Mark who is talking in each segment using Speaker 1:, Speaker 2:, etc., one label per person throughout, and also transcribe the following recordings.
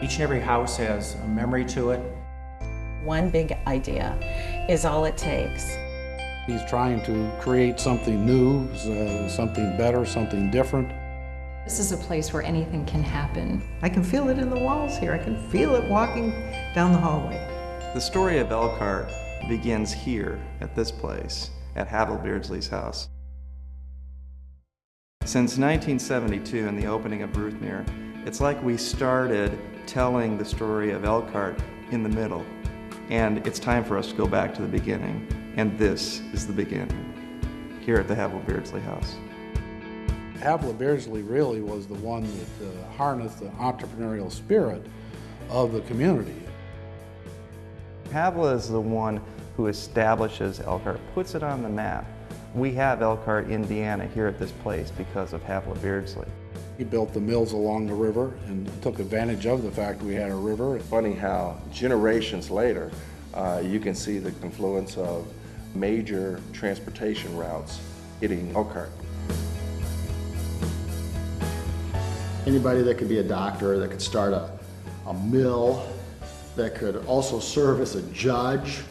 Speaker 1: Each and every house has a memory to it.
Speaker 2: One big idea is all it takes.
Speaker 3: He's trying to create something new, something better, something different.
Speaker 4: This is a place where anything can happen.
Speaker 5: I can feel it in the walls here. I can feel it walking down the hallway.
Speaker 6: The story of Elkhart begins here at this place, at Havel Beardsley's house. Since 1972 and the opening of Ruthmere, it's like we started telling the story of Elkhart in the middle. And it's time for us to go back to the beginning. And this is the beginning, here at the Havel Beardsley house.
Speaker 3: Havel Beardsley really was the one that harnessed the entrepreneurial spirit of the community.
Speaker 6: Havel is the one who establishes Elkhart, puts it on the map. We have Elkhart, Indiana here at this place because of Havel Beardsley.
Speaker 3: He built the mills along the river and took advantage of the fact we had a river.
Speaker 7: Funny how generations later you can see the confluence of major transportation routes hitting Elkhart.
Speaker 8: Anybody that could be a doctor, that could start a mill, that could also serve as a judge.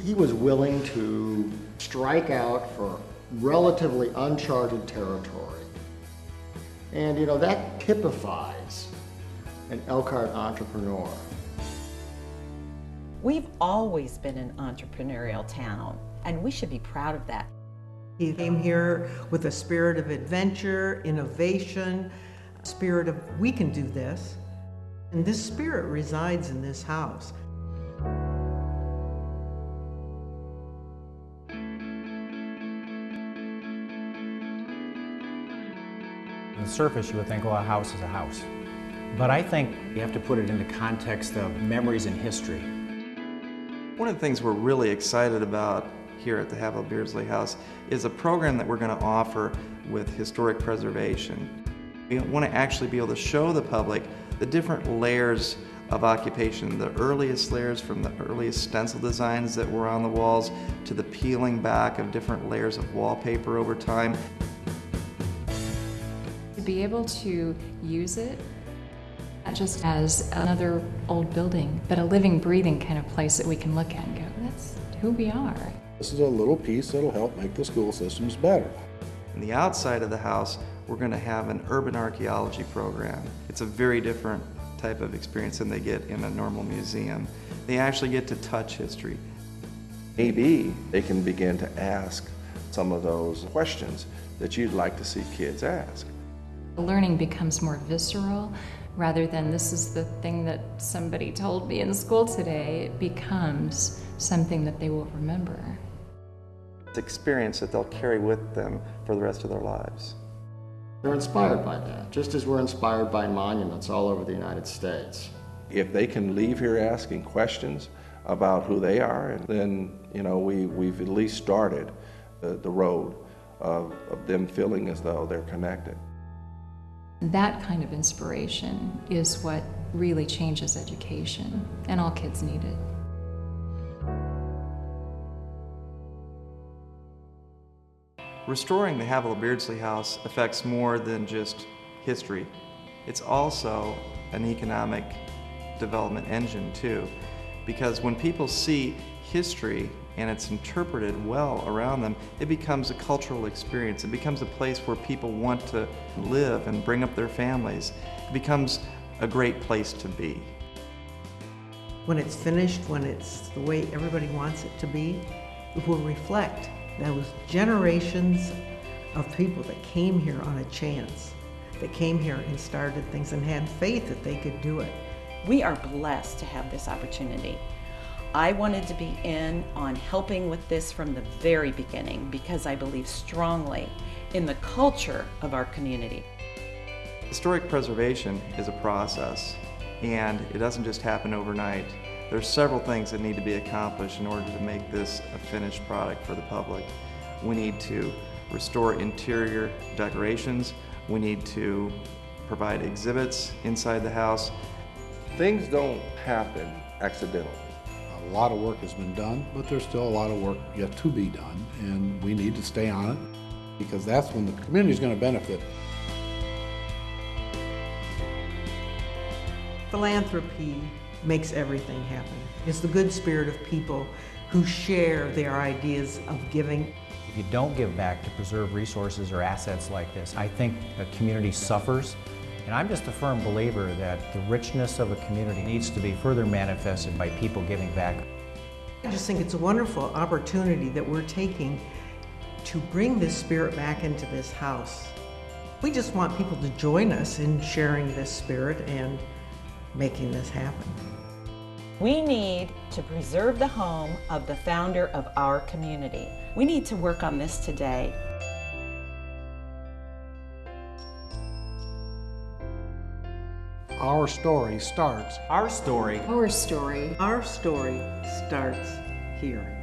Speaker 8: He was willing to strike out for relatively uncharted territory. And you know, that typifies an Elkhart entrepreneur.
Speaker 2: We've always been an entrepreneurial town, and we should be proud of that.
Speaker 5: He came here with a spirit of adventure, innovation, spirit of we can do this. And this spirit resides in this house.
Speaker 1: On the surface, you would think, well, a house is a house. But I think you have to put it into context of memories and history.
Speaker 6: One of the things we're really excited about here at the Havel Beardsley House is a program that we're going to offer with historic preservation. We want to actually be able to show the public the different layers of occupation, the earliest layers from the earliest stencil designs that were on the walls to the peeling back of different layers of wallpaper over time.
Speaker 4: To be able to use it, not just as another old building, but a living, breathing kind of place that we can look at and go, that's who we are.
Speaker 3: This is a little piece that'll help make the school systems better.
Speaker 6: On the outside of the house, we're going to have an urban archaeology program. It's a very different type of experience than they get in a normal museum. They actually get to touch history.
Speaker 7: Maybe they can begin to ask some of those questions that you'd like to see kids ask.
Speaker 4: The learning becomes more visceral rather than this is the thing that somebody told me in school today. It becomes something that they will remember.
Speaker 6: It's an experience that they'll carry with them for the rest of their lives.
Speaker 8: They're inspired by that, just as we're inspired by monuments all over the United States.
Speaker 7: If they can leave here asking questions about who they are, then you know we've at least started the road of them feeling as though they're connected.
Speaker 4: That kind of inspiration is what really changes education, and all kids need it.
Speaker 6: Restoring the Havel Beardsley House affects more than just history. It's also an economic development engine too, because when people see history and it's interpreted well around them, it becomes a cultural experience. It becomes a place where people want to live and bring up their families. It becomes a great place to be.
Speaker 5: When it's finished, when it's the way everybody wants it to be, it will reflect those generations of people that came here on a chance, that came here and started things and had faith that they could do it.
Speaker 2: We are blessed to have this opportunity. I wanted to be in on helping with this from the very beginning because I believe strongly in the culture of our community.
Speaker 6: Historic preservation is a process, and it doesn't just happen overnight. There's several things that need to be accomplished in order to make this a finished product for the public. We need to restore interior decorations. We need to provide exhibits inside the house.
Speaker 7: Things don't happen accidentally.
Speaker 3: A lot of work has been done, but there's still a lot of work yet to be done, and we need to stay on it because that's when the community is going to benefit.
Speaker 5: Philanthropy makes everything happen. It's the good spirit of people who share their ideas of giving.
Speaker 1: If you don't give back to preserve resources or assets like this, I think a community suffers. And I'm just a firm believer that the richness of a community needs to be further manifested by people giving back.
Speaker 5: I just think it's a wonderful opportunity that we're taking to bring this spirit back into this house. We just want people to join us in sharing this spirit and making this happen.
Speaker 2: We need to preserve the home of the founder of our community. We need to work on this today.
Speaker 3: Our story starts.
Speaker 1: Our story.
Speaker 5: Our story starts here.